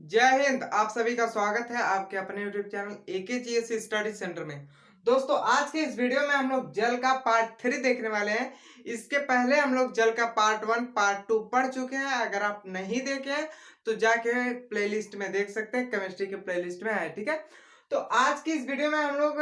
जय हिंद। आप सभी का स्वागत है आपके अपने YouTube channel AKGS study centre में। दोस्तों, आज के इस वीडियो में हम लोग जल का पार्ट 3 देखने वाले हैं। इसके पहले हम लोग जल का पार्ट 1 पार्ट 2 पढ़ चुके हैं। अगर आप नहीं देखे हैं तो जाके प्लेलिस्ट में देख सकते हैं, केमिस्ट्री के प्लेलिस्ट में है। ठीक है, तो आज की इस वीडियो में हम लोग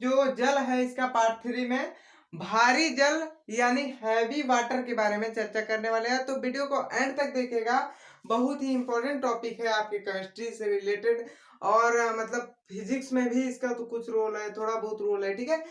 जो जल है इसका पार्ट 3 में भारी जल यानी हैवी वाटर के बारे में चर्चा करने वाले हैं। तो वीडियो को एंड तक देखिएगा। बहुत ही इंपॉर्टेंट टॉपिक है आपके केमिस्ट्री से रिलेटेड, और मतलब फिजिक्स में भी इसका तो कुछ रोल है, थोड़ा बहुत रोल है। ठीक है,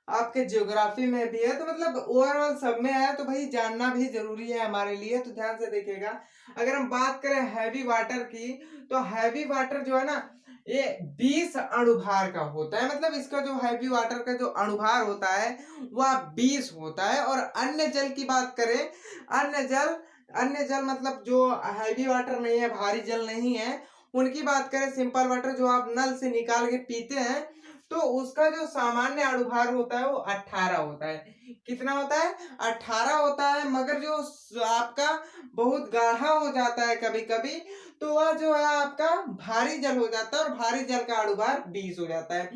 आपके ज्योग्राफी में भी है, तो मतलब ओवरऑल सब में है, तो भाई जानना भी जरूरी है हमारे लिए। तो ध्यान से देखिएगा। अगर हम बात करें हैवी वाटर की, तो हैवी वाटर जो है ना, ये 20 अणुभार का होता है। मतलब इसका जो हैवी वाटर का जो अणुभार होता है वह 20 होता है। और अन्य जल की बात करें, अन्य जल मतलब जो हैवी वाटर नहीं है, भारी जल नहीं है, उनकी बात करें, सिंपल वाटर जो आप नल से निकाल के पीते हैं, तो उसका जो सामान्य अणुभार होता है वो 18 होता है। कितना होता है? 18 होता है। मगर जो आपका बहुत गाढ़ा हो जाता है कभी कभी, तो वह जो है आपका भारी जल हो जाता है, और भारी जल का अणुभार 20 हो जाता है।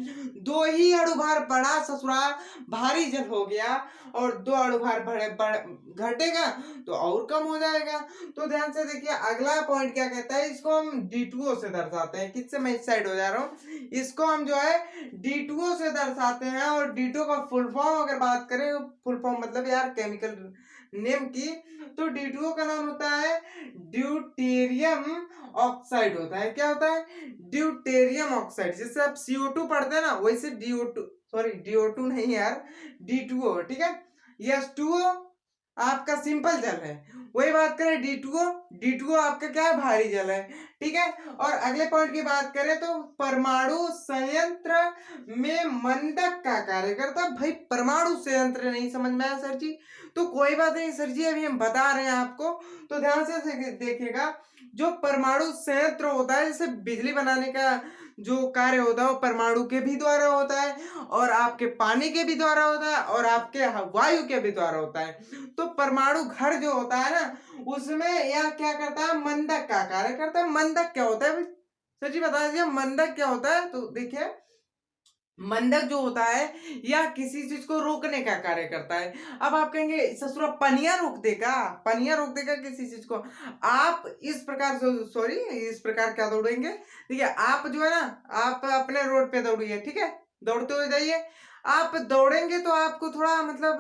दो ही अणुभार बड़ा ससुरा भारी जल हो गया, और दो अणुभार बड़े घटेगा तो और कम हो जाएगा। तो ध्यान से देखिए, अगला पॉइंट क्या कहता है, इसको हम D2O से दर्शाते हैं। किससे? मैं इस साइड हो जा रहा हूँ। इसको हम जो है D2O से दर्शाते हैं। और D2O का फुल फॉर्म अगर बात करें, फुल फॉर्म मतलब यार केमिकल नेम की, तो D2O का नाम होता है ड्यूटेरियम ऑक्साइड होता है। क्या होता है? Deuterium oxide. जैसे आप CO2 पढ़ते हैं ना, वैसे DO2 नहीं यार, D2O। ठीक है, S2O आपका सिंपल जल है। वही बात करें D2O आपका क्या है? भारी जल है। ठीक है, और अगले पॉइंट की बात करें तो परमाणु संयंत्र में मंदक का कार्य करता। भाई परमाणु संयंत्र नहीं समझ में आया सर जी? तो कोई बात नहीं सर जी, अभी हम बता रहे हैं आपको। तो ध्यान से देखिएगा, जो परमाणु संयंत्र होता है, जैसे बिजली बनाने का जो कार्य होता है वो परमाणु के भी द्वारा होता है, और आपके पानी के भी द्वारा होता है, और आपके वायु के भी द्वारा होता है। तो परमाणु घर जो होता है ना, उसमें यह क्या करता है? मंदक का कार्य करता है। मंदक क्या होता है? सर जी बता दीजिए, मंदक क्या होता है? तो देखिए, मंदक जो होता है या किसी चीज को रोकने का कार्य करता है। अब आप कहेंगे ससुरा पनिया रोक देगा? पनिया रोक देगा किसी चीज को? आप इस प्रकार से, सॉरी, इस प्रकार क्या दौड़ेंगे? देखिए, आप जो है ना, आप अपने रोड पे दौड़िए। ठीक है, दौड़ते हुए जाइए। आप दौड़ेंगे तो आपको थोड़ा मतलब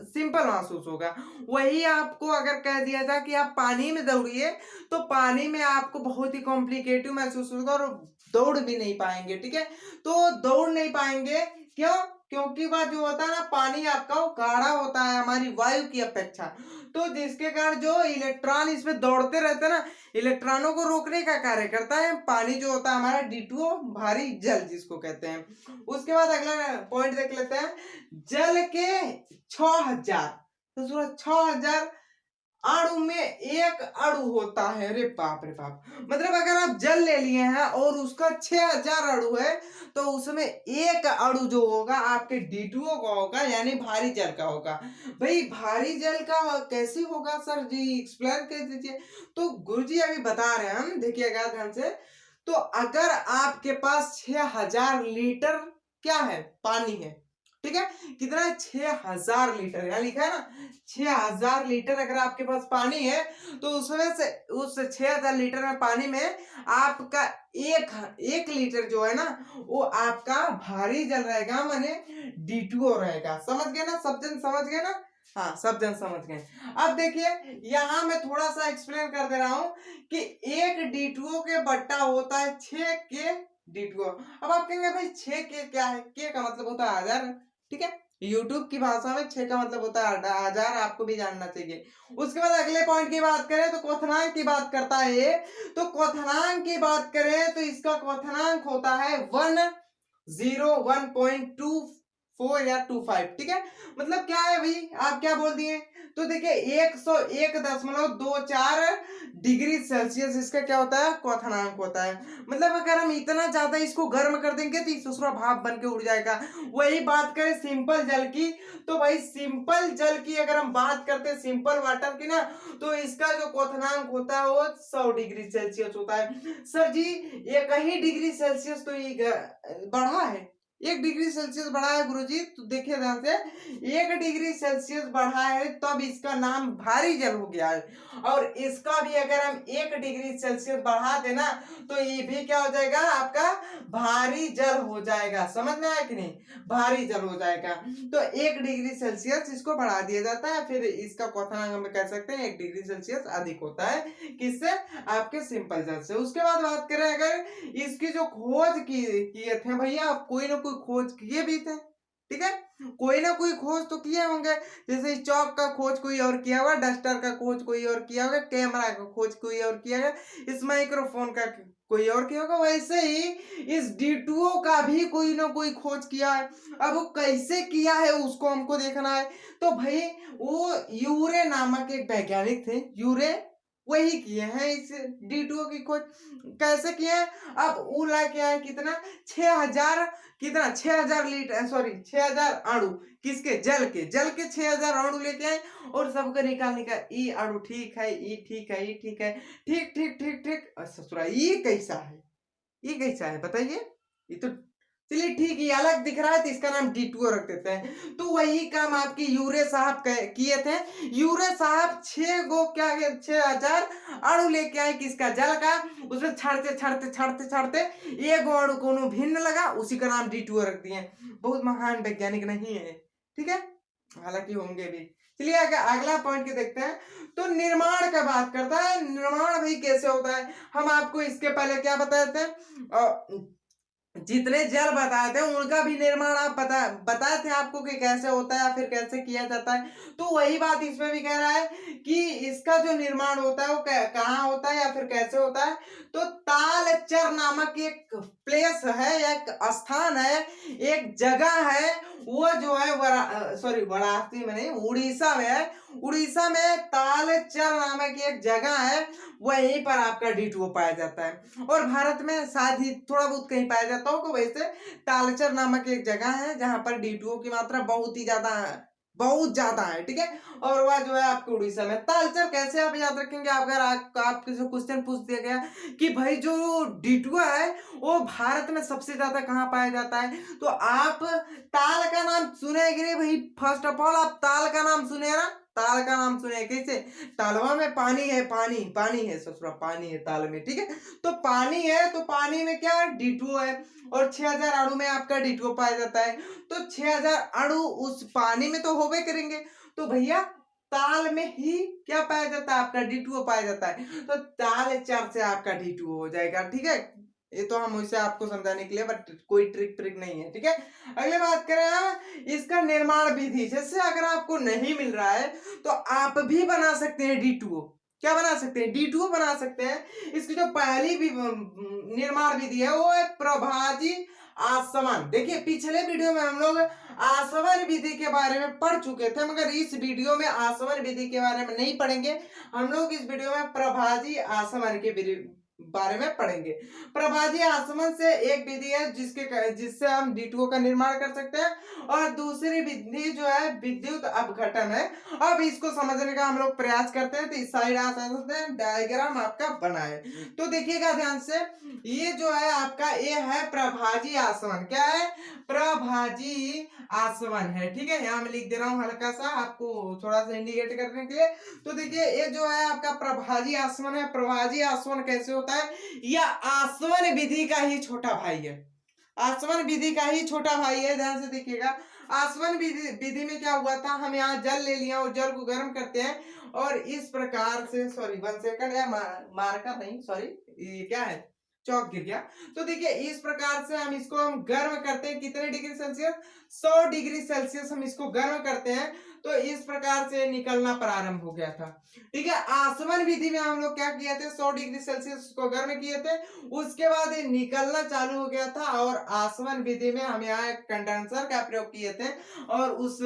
सिंपल महसूस होगा। वही आपको अगर कह दिया जाए कि आप पानी में दौड़िए, तो पानी में आपको बहुत ही कॉम्प्लिकेटिव महसूस होगा, और दौड़ भी नहीं पाएंगे। ठीक है, तो दौड़ नहीं पाएंगे। क्यों? क्योंकि वह जो होता है ना, पानी आपका वो गाढ़ा होता है हमारी वायु की अपेक्षा। तो जिसके कारण जो इलेक्ट्रॉन इसमें दौड़ते रहते हैं ना, इलेक्ट्रॉनों को रोकने का कार्य करता है पानी जो होता है हमारा D2O, भारी जल जिसको कहते हैं। उसके बाद अगला पॉइंट देख लेते हैं, जल के 6000, तो 6000 अणु में एक अणु होता है। अरे बाप रे बाप! मतलब अगर आप जल ले लिए हैं और उसका 6000 अणु है, तो उसमें एक अणु जो होगा आपके D2O का होगा, यानी भारी जल का होगा। भाई भारी जल का कैसे होगा सर जी? एक्सप्लेन कर दीजिए। तो गुरुजी अभी बता रहे हैं हम, देखिएगा ध्यान से। तो अगर आपके पास 6000 लीटर क्या है? पानी है। ठीक है, कितना है? 6000 लीटर। यहाँ लिखा है ना, 6000 लीटर अगर आपके पास पानी है, तो उसमें से उस 6000 लीटर में पानी में आपका एक लीटर जो है ना, वो आपका भारी जल रहेगा, माने D2O रहेगा। समझ गए ना? सब जन समझ गए ना? हाँ, सब जन समझ गए। अब देखिए, यहाँ मैं थोड़ा सा एक्सप्लेन कर दे रहा हूँ कि एक D2O के बट्टा होता है 6K D2O। अब आप कहेंगे भाई 6K क्या है? K का मतलब होता है 1000। ठीक है, यूट्यूब की भाषा में 6 का मतलब होता है 1000, आपको भी जानना चाहिए। उसके बाद अगले पॉइंट की बात करें तो क्वथनांक की बात करता है ये। तो क्वथनांक की बात करें तो इसका क्वथनांक होता है 101.25 4 या 25, ठीक है। मतलब क्या है भाई, आप क्या बोल दिए, तो देखिए 101.24 डिग्री सेल्सियस इसका क्या होता है, क्वथनांक होता है। मतलब अगर हम इतना ज्यादा इसको गर्म कर देंगे तो दूसरा भाप बन के उड़ जाएगा। वही बात करें सिंपल जल की, तो भाई सिंपल जल की अगर हम बात करते हैं सिंपल वाटर की ना, तो इसका जो क्वथनांक होता है वो 100 डिग्री सेल्सियस होता है। सर जी 1 ही डिग्री सेल्सियस तो ये बढ़ा है, 1 डिग्री सेल्सियस बढ़ा है गुरुजी, तो देखिए ध्यान से, 1 डिग्री सेल्सियस बढ़ा है तब इसका नाम भारी जल हो गया है। और इसका भी अगर हम 1 डिग्री सेल्सियस बढ़ा देना तो ये भी क्या हो जाएगा आपका, भारी जल हो जाएगा। समझ में आया कि नहीं, भारी जल हो जाएगा। तो 1 डिग्री सेल्सियस इसको बढ़ा दिया जाता है, फिर इसका क्वथनांक हम कह सकते हैं 1 डिग्री सेल्सियस अधिक होता है, किससे, आपके सिंपल जल से। उसके बाद बात करें अगर इसकी जो खोज किए थे भैया, कोई ना कोई खोज किए भी थे, ठीक है, कोई ना कोई खोज तो किए होंगे। जैसे इस चौक का खोज कोई और किया होगा, डस्टर का खोज कोई और किया होगा, कैमरा का खोज कोई और किया होगा, इस माइक्रोफोन का कोई और किया होगा, वैसे ही इस D2O का भी कोई ना कोई खोज किया है। अब वो कैसे किया है उसको हमको देखना है। तो भाई वो यूरे नामक एक वैज्ञानिक थे, यूरे, वही किए हैं इस D2O की खोज। कैसे किए हैं, अब वो लाके आए कितना, 6000, कितना 6000 लीटर, सॉरी 6000 अणु, किसके, जल के 6000 अणु लेके आए और सबको निकालने का, ई अणु ठीक है, ई ठीक है, ई ठीक है, ठीक ठीक ठीक ठीक। ससुरा ये कैसा है, ये कैसा है बताइए, ये तो चलिए ठीक है अलग दिख रहा है तो इसका नाम D2O रख देते हैं। तो वही काम आपके यूरे साहब किए थे। यूरे साहब 6000 अणु लेके आए किसका, जल का, उसमें छाड़ते एक अणु को भिन्न लगा, उसी का नाम D2O रख दिए। बहुत महान वैज्ञानिक नहीं है, ठीक है, हालांकि होंगे भी। चलिए अगला पॉइंट के देखते हैं। तो निर्माण का बात करता है, निर्माण भी कैसे होता है। हम आपको इसके पहले क्या बताए थे, जितने जल बताए थे उनका भी निर्माण आप बताए थे आपको कि कैसे होता है या फिर कैसे किया जाता है। तो वही बात इसमें भी कह रहा है कि इसका जो निर्माण होता है वो कहाँ होता है या फिर कैसे होता है। तो तालचर नामक एक प्लेस है, एक स्थान है, एक जगह है, वो जो है सॉरी वाराणसी में नहीं, उड़ीसा में है। उड़ीसा में तालचर नामक एक जगह है, वहीं पर आपका D2O पाया जाता है। और भारत में शायद ही थोड़ा बहुत कहीं पाया जाता होगा। वैसे तालचर नामक एक जगह है जहां पर D2O की मात्रा बहुत ही ज्यादा है, बहुत ज्यादा है, ठीक है। और वह जो है आपके उड़ीसा में। तालचर कैसे आप याद रखेंगे, अगर आपके से क्वेश्चन पूछ दिया गया कि भाई जो D2O है वो भारत में सबसे ज्यादा कहाँ पाया जाता है, तो आप ताल का नाम सुने कि नहीं भाई, फर्स्ट ऑफ ऑल आप ताल का नाम सुने ना, ताल का नाम सुने कैसे, तालवा में पानी है, पानी है ससुरा, पानी है ताल में, ठीक है। तो पानी है तो पानी में क्या D2O है, और 6000 अणु में आपका D2O पाया जाता है। तो 6000 अणु उस पानी में तो होबे करेंगे, तो भैया ताल में ही क्या पाया जाता है, आपका D2O पाया जाता है। तो ताल चार से आपका D2O हो जाएगा, ठीक है। ये तो हम उसे आपको समझाने के लिए, बट कोई ट्रिक नहीं है, ठीक है। अगले बात करें इसका निर्माण विधि, जैसे अगर आपको नहीं मिल रहा है तो आप भी बना सकते हैं D2O। क्या बना सकते हैं, D2O बना सकते हैं। इसकी जो पहली भी निर्माण विधि है वो है प्रभाजी आसवन। देखिए पिछले वीडियो में हम लोग आसवन विधि के बारे में पढ़ चुके थे, मगर इस वीडियो में आसवन विधि के बारे में नहीं पढ़ेंगे। हम लोग इस वीडियो में प्रभाजी आसवन के बारे में पढ़ेंगे। प्रभाजी आसवन से एक विधि है जिससे हम D2O का निर्माण कर सकते हैं, और दूसरी विधि जो है विद्युत अपघटन है। अब इसको समझने का हम लोग प्रयास करते हैं। तो इस साइड आ सकते हैं, डायग्राम आपका बना है तो देखिएगा ध्यान से। ये जो है आपका ये है प्रभाजी आसवन, क्या है, प्रभाजी आसवन है, ठीक है। यहाँ मैं लिख दे रहा हूँ हल्का सा आपको थोड़ा सा इंडिकेट करने के लिए। तो देखिए ये जो है आपका प्रभाजी आसवन है। प्रभाजी आसवन कैसे होता है, यह आसवन विधि का ही छोटा भाई है, आसवन विधि का ही छोटा भाई है। ध्यान से देखिएगा, आसवन विधि में क्या हुआ था, हम यहाँ जल ले लिया और जल को गर्म करते हैं, और इस प्रकार से, सॉरी 1 सेकंड, या मार्कर नहीं, सॉरी ये क्या है, चौक गिर गया। तो देखिए इस प्रकार से हम इसको गर्म करते हैं, कितने डिग्री सेल्सियस, 100 डिग्री सेल्सियस हम इसको गर्म करते हैं। तो इस प्रकार से निकलना प्रारंभ हो गया था। ठीक है, आसवन विधि में हम लोग क्या किए थे, 100 डिग्री सेल्सियस को गर्म किए थे, उसके बाद ये निकलना चालू हो गया था और आसवन विधि में हम यहाँ एक कंडेंसर का प्रयोग किए थे और उस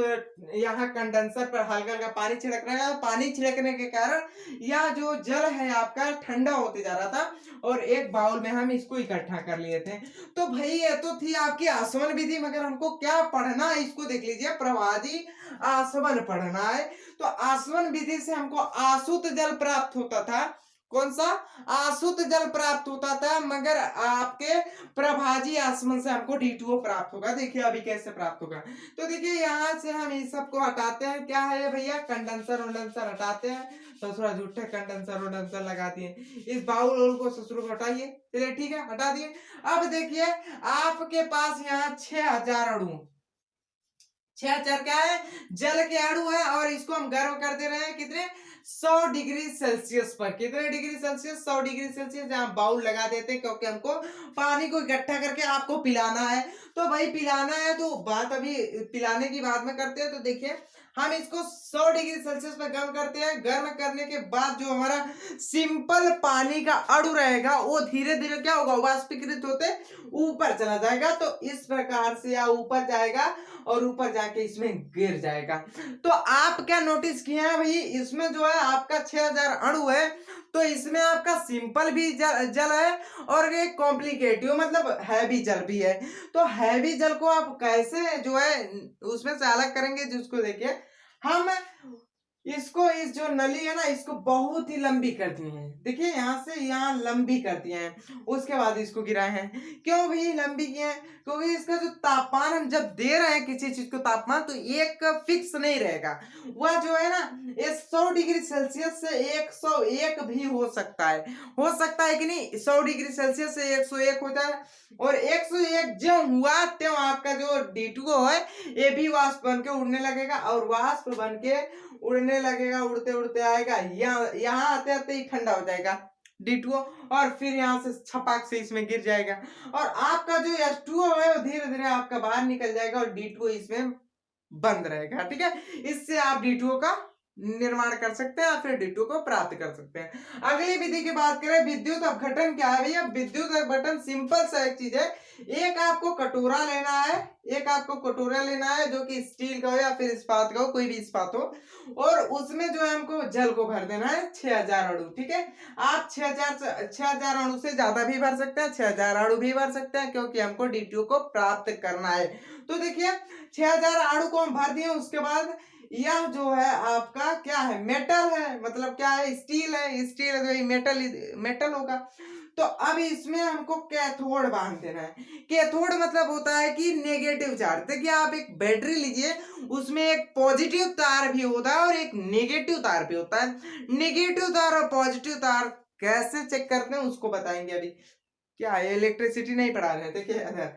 यहाँ कंडेंसर पर हल्का हल्का पानी छिड़क रहा है। पानी छिड़कने के कारण यह जो जल है आपका ठंडा होते जा रहा था और एक बाउल में हम इसको इकट्ठा कर लिए थे। तो भाई ये तो थी आपकी आसवन विधि, मगर हमको क्या पढ़ना है इसको देख लीजिए, प्रवाजी आसवन पढ़ना है। तो आसवन विधि से हमको आसुत जल प्राप्त होता था। कौन सा? आसुत जल प्राप्त होता था, मगर आपके प्रभाजी आसवन से हमको D2O प्राप्त होगा। देखिए अभी कैसे प्राप्त होगा। तो देखिए यहाँ से हम इस सबको हटाते हैं, क्या है भैया, कंडेंसर वंडेंसर हटाते हैं, ससुरा झूठे कंडेंसर वंडेंसर लगा दिए, इस बाउल को ससुर को हटाइए। चलिए ठीक है, हटा दिए। अब देखिए आपके पास यहाँ 6000 अणु, 6000 क्या है, जल के अणु है और इसको हम गर्म कर दे रहे हैं कितने, 100 डिग्री सेल्सियस पर। कितने डिग्री सेल्सियस, 100 डिग्री सेल्सियस। यहाँ बाउल लगा देते हैं क्योंकि हमको पानी को इकट्ठा करके आपको पिलाना है। तो भाई पिलाना है तो बात अभी पिलाने की बाद में करते हैं। तो देखिए हम इसको 100 डिग्री सेल्सियस पर गर्म करते हैं। गर्म करने के बाद जो हमारा सिंपल पानी का अणु रहेगा वो धीरे धीरे क्या होगा, वाष्पीकृत होते ऊपर चला जाएगा। तो इस प्रकार से या ऊपर जाएगा और ऊपर जाके इसमें गिर जाएगा। तो आप क्या नोटिस किए हैं भाई, इसमें जो है आपका 6000 अणु है, तो इसमें आपका सिंपल भी जल है और एक कॉम्प्लिकेटिव मतलब हैवी जल भी है। तो हैवी जल को आप कैसे जो है उसमें से अलग करेंगे, जिसको देखिए हम इसको, इस जो नली है ना, इसको बहुत ही लंबी कर दी है। देखिए यहाँ से यहाँ लंबी कर दिए हैं, उसके बाद इसको गिराए हैं। क्यों भी लंबी किए हैं, क्योंकि इसका जो तापमान हम जब दे रहे हैं किसी चीज को तापमान, तो एक फिक्स नहीं रहेगा। वह जो है ना 100 डिग्री सेल्सियस से 101 भी हो सकता है कि नहीं। 100 डिग्री सेल्सियस से 101 होता है और 101 जो हुआ त्यों आपका जो D2O है ये भी वाष्प बन के उड़ने लगेगा और वाष्प बन के उड़ने लगेगा, उड़ते उड़ते आएगा, यहाँ आते आते ही ठंडा हो जाएगा D2O और फिर यहाँ से छपाक से इसमें गिर जाएगा और आपका जो H2O है वो धीरे धीरे आपका बाहर निकल जाएगा और D2O इसमें बंद रहेगा। ठीक है, इससे आप D2O का निर्माण कर सकते हैं या फिर D2O को प्राप्त कर सकते हैं। अगली विधि की बात करें, विद्युत अपघटन क्या है भैया। विद्युत अपघटन सिंपल सा एक चीज है, एक आपको कटोरा लेना है जो कि स्टील का हो या फिर इस्पात का हो, कोई भी इस्पात हो, और उसमें जो है हमको जल को भर देना है 6000 अणु। ठीक है, आप 6000 अणु से ज्यादा भी भर सकते हैं, 6000 अणु भी भर सकते हैं, क्योंकि हमको D2O को प्राप्त करना है। तो देखिए 6000 अणु को हम भर दिए, उसके बाद यह जो है आपका क्या है, मेटल है, मतलब क्या है, स्टील है, स्टील है तो ये मेटल होगा। तो अब इसमें हमको कैथोड बांध देना है। कैथोड मतलब होता है कि नेगेटिव चार्ज। देखिए आप एक बैटरी लीजिए, उसमें एक पॉजिटिव तार भी होता है और एक नेगेटिव तार भी होता है। नेगेटिव तार और पॉजिटिव तार कैसे चेक करते हैं उसको बताएंगे अभी। क्या इलेक्ट्रिसिटी नहीं पढ़ा रहे हैं। देखिए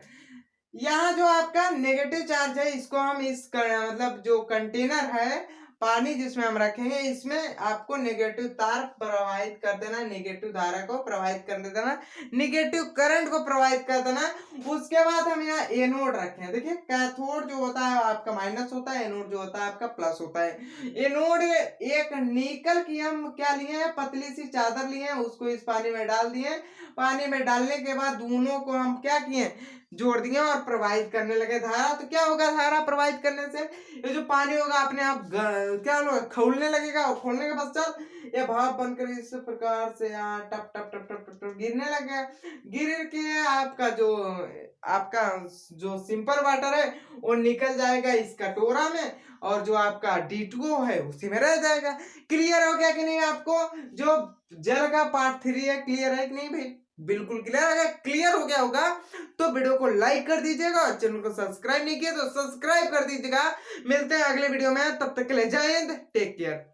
यहाँ जो आपका नेगेटिव चार्ज है, इसको हम मतलब जो कंटेनर है पानी जिसमें हम रखेंगे, इसमें आपको नेगेटिव तार प्रवाहित कर देना, नेगेटिव धारा को प्रवाहित कर देना, नेगेटिव करंट को प्रवाहित कर देना। उसके बाद हम यहाँ एनोड रखें। देखिए कैथोड जो होता है आपका माइनस होता है, एनोड जो होता है आपका प्लस होता है। एनोड एक निकल की हम क्या लिए हैं, पतली सी चादर लिए हैं, उसको इस पानी में डाल दिए। पानी में डालने के बाद दोनों को हम क्या किए, जोड़ दिए और प्रवाहित करने लगे धारा। तो क्या होगा, धारा प्रवाहित करने से ये जो पानी होगा अपने आप क्या होगा, खौलने लगेगा और खोलने के पश्चात ये भाप बनकर इस प्रकार से यहाँ टप टप टप टप टप टप गिरने लगेगा। गिर के आपका जो सिंपल वाटर है वो निकल जाएगा इस कटोरा में और जो आपका D2O है उसी में रह जाएगा। क्लियर हो गया कि नहीं आपको? जो जल का पार्ट 3 है, क्लियर है कि नहीं भाई? बिल्कुल क्लियर। अगर क्लियर हो गया होगा तो वीडियो को लाइक कर दीजिएगा और चैनल को सब्सक्राइब नहीं किया तो सब्सक्राइब कर दीजिएगा। मिलते हैं अगले वीडियो में, तब तक के लिए जय हिंद, टेक केयर।